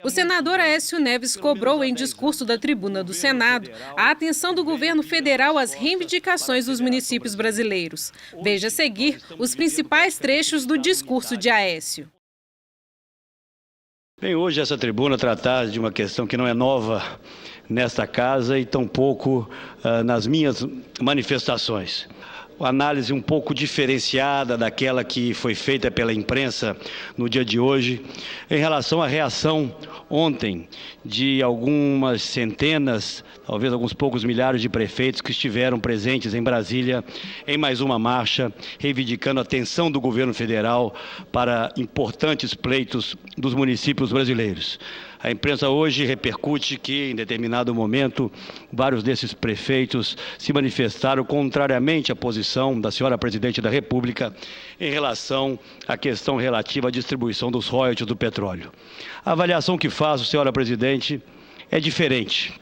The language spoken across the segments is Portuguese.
O senador Aécio Neves cobrou em discurso da tribuna do Senado a atenção do governo federal às reivindicações dos municípios brasileiros. Veja a seguir os principais trechos do discurso de Aécio. Vem hoje essa tribuna tratar de uma questão que não é nova nesta casa e tampouco nas minhas manifestações. Uma análise um pouco diferenciada daquela que foi feita pela imprensa no dia de hoje, em relação à reação ontem de algumas centenas, talvez alguns poucos milhares de prefeitos que estiveram presentes em Brasília em mais uma marcha, reivindicando a atenção do governo federal para importantes pleitos dos municípios brasileiros. A imprensa hoje repercute que, em determinado momento, vários desses prefeitos se manifestaram contrariamente à posição da senhora presidente da República em relação à questão relativa à distribuição dos royalties do petróleo. A avaliação que faço, senhora presidente, é diferente.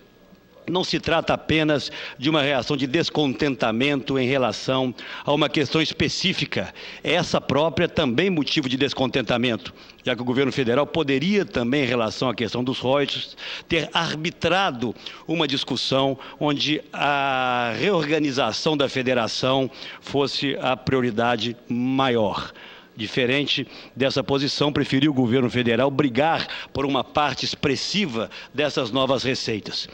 Não se trata apenas de uma reação de descontentamento em relação a uma questão específica. Essa própria também motivo de descontentamento, já que o governo federal poderia também, em relação à questão dos royalties, ter arbitrado uma discussão onde a reorganização da federação fosse a prioridade maior. Diferente dessa posição, preferiu o governo federal brigar por uma parte expressiva dessas novas receitas.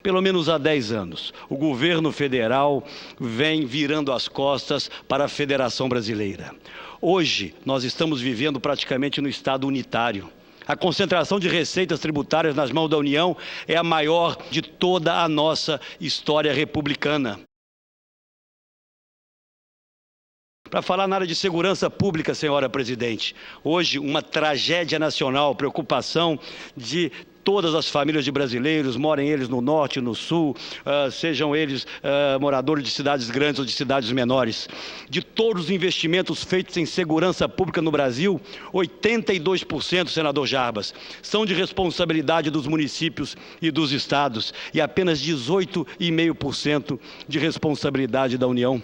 Pelo menos há 10 anos, o governo federal vem virando as costas para a Federação Brasileira. Hoje, nós estamos vivendo praticamente no Estado unitário. A concentração de receitas tributárias nas mãos da União é a maior de toda a nossa história republicana. Para falar na área de segurança pública, senhora presidente, hoje uma tragédia nacional, preocupação de todas as famílias de brasileiros, morem eles no norte, no sul, sejam eles moradores de cidades grandes ou de cidades menores. De todos os investimentos feitos em segurança pública no Brasil, 82%, senador Jarbas, são de responsabilidade dos municípios e dos estados e apenas 18,5% de responsabilidade da União.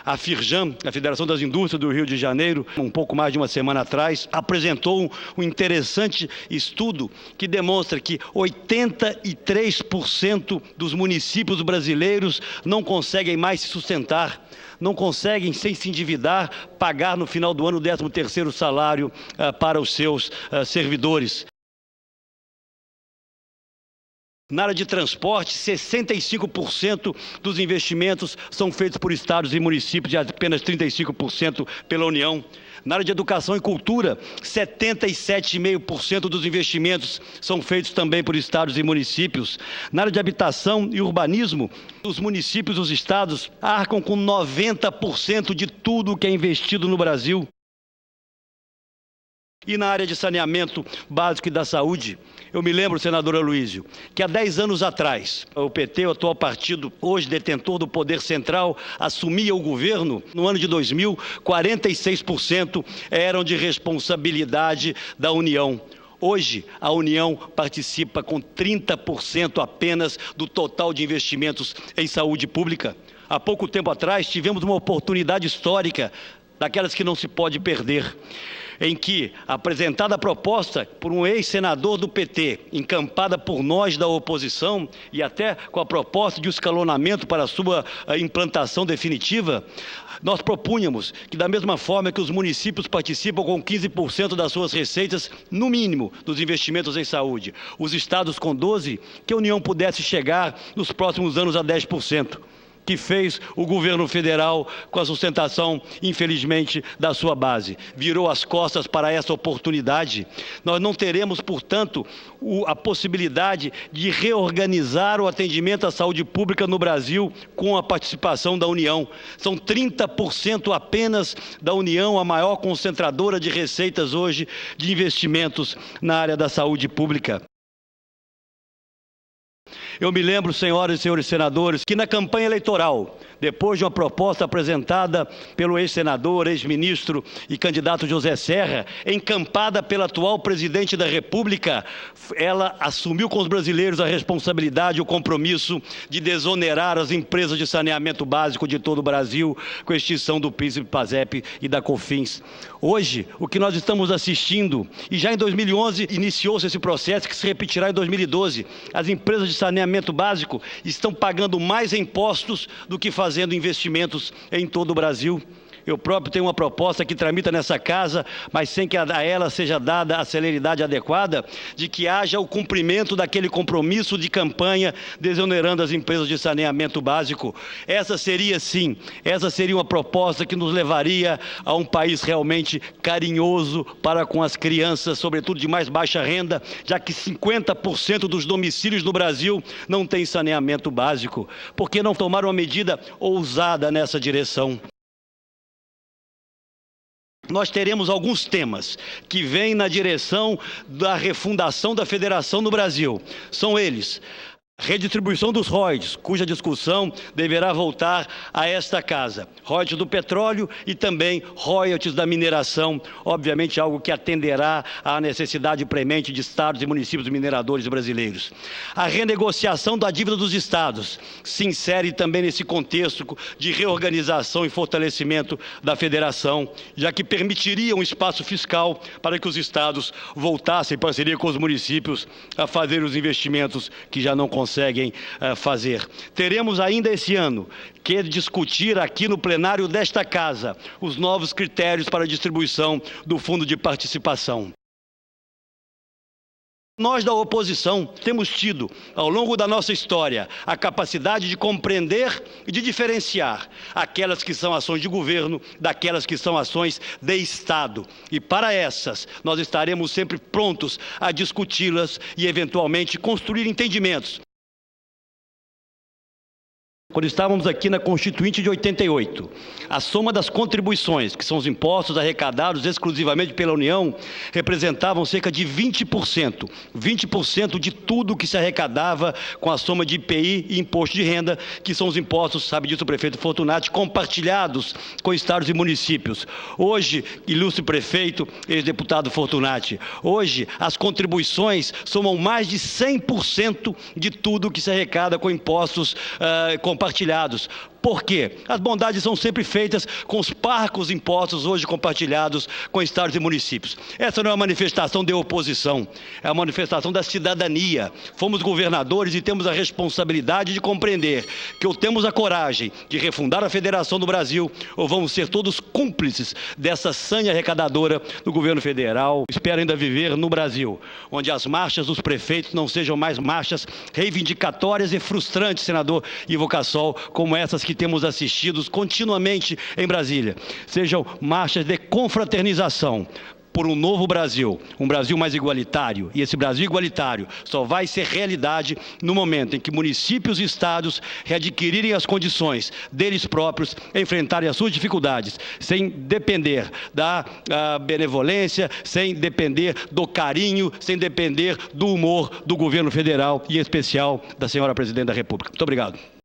A Firjan, a Federação das Indústrias do Rio de Janeiro, um pouco mais de uma semana atrás, apresentou um interessante estudo que demonstra que 83% dos municípios brasileiros não conseguem mais se sustentar, não conseguem, sem se endividar, pagar no final do ano o 13º salário para os seus servidores. Na área de transporte, 65% dos investimentos são feitos por estados e municípios e apenas 35% pela União. Na área de educação e cultura, 77,5% dos investimentos são feitos também por estados e municípios. Na área de habitação e urbanismo, os municípios e os estados arcam com 90% de tudo que é investido no Brasil. E na área de saneamento básico e da saúde, eu me lembro, senador Aloysio, que há 10 anos atrás, o PT, o atual partido, hoje detentor do poder central, assumia o governo. No ano de 2000, 46% eram de responsabilidade da União. Hoje, a União participa com 30% apenas do total de investimentos em saúde pública. Há pouco tempo atrás, tivemos uma oportunidade histórica, daquelas que não se pode perder, em que, apresentada a proposta por um ex-senador do PT, encampada por nós da oposição, e até com a proposta de escalonamento para a sua implantação definitiva, nós propunhamos que, da mesma forma que os municípios participam com 15% das suas receitas, no mínimo, dos investimentos em saúde, os estados com 12%, que a União pudesse chegar nos próximos anos a 10%. Que fez o governo federal com a sustentação, infelizmente, da sua base. Virou as costas para essa oportunidade. Nós não teremos, portanto, a possibilidade de reorganizar o atendimento à saúde pública no Brasil com a participação da União. São 30% apenas da União, a maior concentradora de receitas hoje de investimentos na área da saúde pública. Eu me lembro, senhoras e senhores senadores, que na campanha eleitoral, depois de uma proposta apresentada pelo ex-senador, ex-ministro e candidato José Serra, encampada pela atual presidente da República, ela assumiu com os brasileiros a responsabilidade e o compromisso de desonerar as empresas de saneamento básico de todo o Brasil, com a extinção do PIS e PASEP e da COFINS. Hoje, o que nós estamos assistindo, e já em 2011 iniciou-se esse processo que se repetirá em 2012, as empresas de saneamento básico estão pagando mais impostos do que fazendo investimentos em todo o Brasil. Eu próprio tenho uma proposta que tramita nessa casa, mas sem que a ela seja dada a celeridade adequada, de que haja o cumprimento daquele compromisso de campanha desonerando as empresas de saneamento básico. Essa seria, sim, uma proposta que nos levaria a um país realmente carinhoso para com as crianças, sobretudo de mais baixa renda, já que 50% dos domicílios no Brasil não têm saneamento básico. Por que não tomar uma medida ousada nessa direção? Nós teremos alguns temas que vêm na direção da refundação da federação no Brasil. São eles: redistribuição dos royalties, cuja discussão deverá voltar a esta casa. Royalties do petróleo e também royalties da mineração, obviamente algo que atenderá à necessidade premente de estados e municípios mineradores brasileiros. A renegociação da dívida dos estados se insere também nesse contexto de reorganização e fortalecimento da federação, já que permitiria um espaço fiscal para que os estados voltassem, em parceria com os municípios, a fazer os investimentos que já não conseguem fazer. Teremos ainda esse ano que discutir aqui no plenário desta casa os novos critérios para a distribuição do Fundo de Participação. Nós da oposição temos tido, ao longo da nossa história, a capacidade de compreender e de diferenciar aquelas que são ações de governo daquelas que são ações de Estado. E para essas, nós estaremos sempre prontos a discuti-las e, eventualmente, construir entendimentos. Quando estávamos aqui na Constituinte de 88, a soma das contribuições, que são os impostos arrecadados exclusivamente pela União, representavam cerca de 20%. 20% de tudo que se arrecadava com a soma de IPI e imposto de renda, que são os impostos, sabe disso o prefeito Fortunati, compartilhados com estados e municípios. Hoje, ilustre prefeito, ex-deputado Fortunati, hoje as contribuições somam mais de 100% de tudo que se arrecada com impostos compartilhados. Por quê? As bondades são sempre feitas com os parcos impostos hoje compartilhados com estados e municípios. Essa não é uma manifestação de oposição, é uma manifestação da cidadania. Fomos governadores e temos a responsabilidade de compreender que ou temos a coragem de refundar a federação do Brasil ou vamos ser todos cúmplices dessa sanha arrecadadora do governo federal. Espero ainda viver no Brasil, onde as marchas dos prefeitos não sejam mais marchas reivindicatórias e frustrantes, senador Ivo Cassol, como essas que temos assistido continuamente em Brasília. Sejam marchas de confraternização por um novo Brasil, um Brasil mais igualitário. E esse Brasil igualitário só vai ser realidade no momento em que municípios e estados readquirirem as condições deles próprios, enfrentarem as suas dificuldades, sem depender da benevolência, sem depender do carinho, sem depender do humor do governo federal e, em especial, da senhora presidente da República. Muito obrigado.